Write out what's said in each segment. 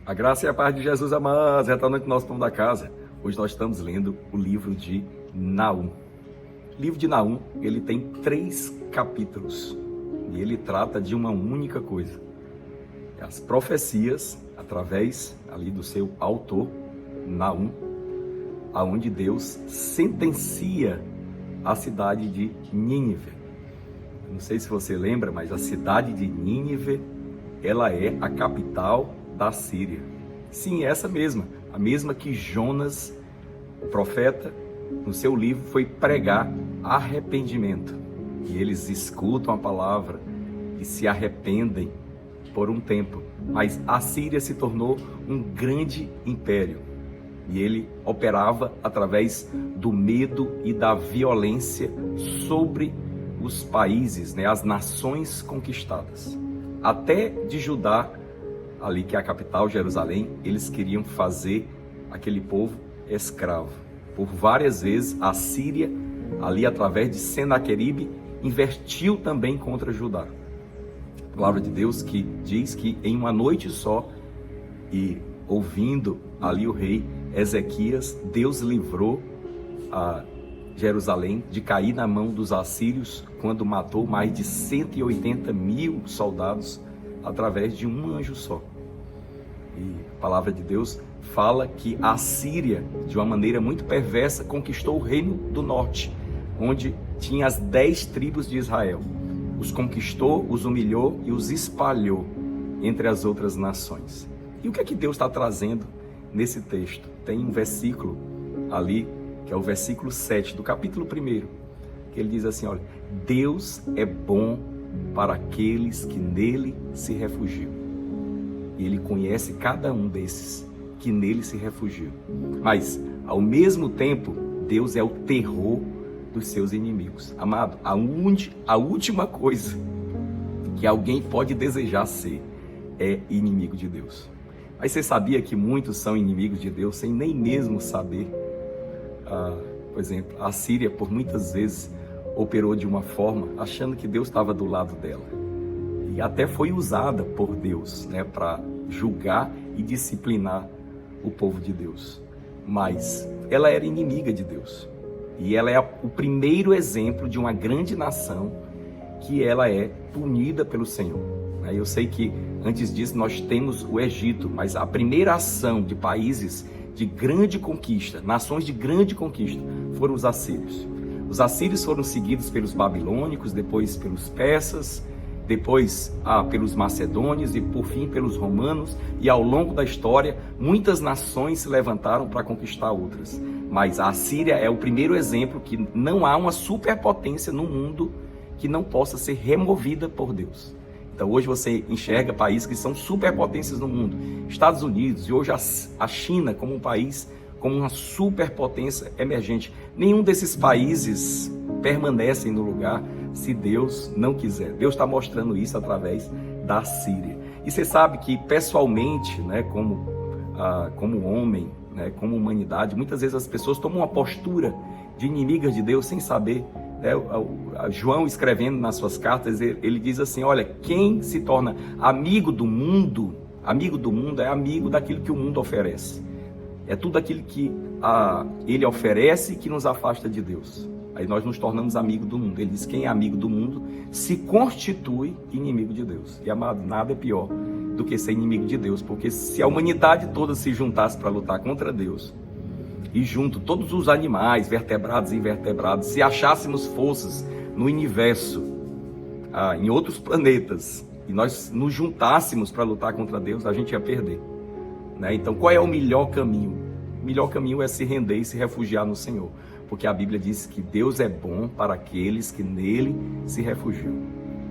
A graça e a paz de Jesus, amados, retornando com o nosso pão da casa. Hoje nós estamos lendo o livro de Naum. O livro de Naum, ele tem 3 capítulos e ele trata de uma única coisa. As profecias, através ali do seu autor, Naum, aonde Deus sentencia a cidade de Nínive. Não sei se você lembra, mas a cidade de Nínive, ela é a capital da Síria. Sim, essa mesma, a mesma que Jonas, o profeta, no seu livro foi pregar arrependimento. E eles escutam a palavra e se arrependem por um tempo. Mas a Síria se tornou um grande império. E ele operava através do medo e da violência sobre os países, as nações conquistadas. Até de Judá, ali que é a capital, Jerusalém, eles queriam fazer aquele povo escravo. Por várias vezes, a Síria, ali através de Senaqueribe, investiu também contra Judá. A palavra de Deus que diz que em uma noite só, e ouvindo ali o rei Ezequias, Deus livrou a Jerusalém de cair na mão dos assírios, quando matou mais de 180 mil soldados através de um anjo só. E a palavra de Deus fala que a Síria, de uma maneira muito perversa, conquistou o reino do norte, onde tinha as 10 tribos de Israel. Os conquistou, os humilhou e os espalhou entre as outras nações. E o que é que Deus está trazendo nesse texto? Tem um versículo ali, que é o versículo 7 do capítulo 1, que ele diz assim, olha, Deus é bom para aqueles que nele se refugiam. E ele conhece cada um desses que nele se refugiam. Mas, ao mesmo tempo, Deus é o terror dos seus inimigos. Amado, a última coisa que alguém pode desejar ser é inimigo de Deus. Mas você sabia que muitos são inimigos de Deus sem nem mesmo saber? Por exemplo, a Síria, por muitas vezes, operou de uma forma achando que Deus estava do lado dela. E até foi usada por Deus, para julgar e disciplinar o povo de Deus. Mas ela era inimiga de Deus. E ela é o primeiro exemplo de uma grande nação que ela é punida pelo Senhor. Eu sei que antes disso nós temos o Egito, mas a primeira ação de países de grande conquista, nações de grande conquista, foram os assírios. Os assírios foram seguidos pelos babilônicos, depois pelos persas, depois pelos macedônios e por fim pelos romanos, e ao longo da história muitas nações se levantaram para conquistar outras. Mas a Síria é o primeiro exemplo que não há uma superpotência no mundo que não possa ser removida por Deus. Então hoje você enxerga países que são superpotências no mundo, Estados Unidos e hoje a China como um país, como uma superpotência emergente. Nenhum desses países permanecem no lugar se Deus não quiser. Deus está mostrando isso através da Síria. E você sabe que pessoalmente, como homem, como humanidade, muitas vezes as pessoas tomam uma postura de inimigas de Deus sem saber. João, escrevendo nas suas cartas, ele diz assim, olha, quem se torna amigo do mundo é amigo daquilo que o mundo oferece. É tudo aquilo que ele oferece que nos afasta de Deus. Aí nós nos tornamos amigos do mundo. Ele diz, quem é amigo do mundo se constitui inimigo de Deus. E amado, nada é pior do que ser inimigo de Deus, porque se a humanidade toda se juntasse para lutar contra Deus, e junto todos os animais, vertebrados e invertebrados, se achássemos forças no universo, em outros planetas, e nós nos juntássemos para lutar contra Deus, a gente ia perder. Então, qual é o melhor caminho? O melhor caminho é se render e se refugiar no Senhor, porque a Bíblia diz que Deus é bom para aqueles que nele se refugiam.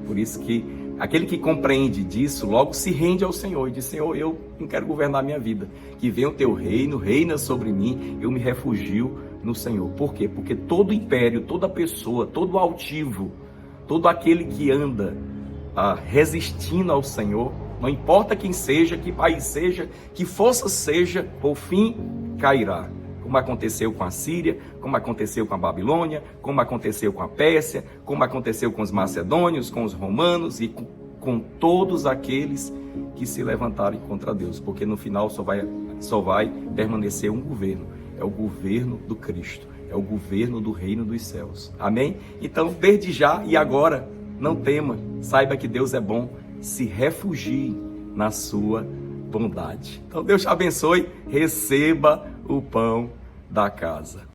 Por isso que aquele que compreende disso, logo se rende ao Senhor e diz, Senhor, eu não quero governar a minha vida, que venha o teu reino, reina sobre mim, eu me refugio no Senhor. Por quê? Porque todo império, toda pessoa, todo altivo, todo aquele que anda resistindo ao Senhor, não importa quem seja, que país seja, que força seja, por fim cairá. Como aconteceu com a Síria, como aconteceu com a Babilônia, como aconteceu com a Pérsia, como aconteceu com os macedônios, com os romanos e com todos aqueles que se levantarem contra Deus, porque no final só vai permanecer um governo, é o governo do Cristo, é o governo do reino dos céus. Amém? Então, desde já e agora, não tema, saiba que Deus é bom, se refugie na sua bondade. Então, Deus te abençoe, receba o pão da casa.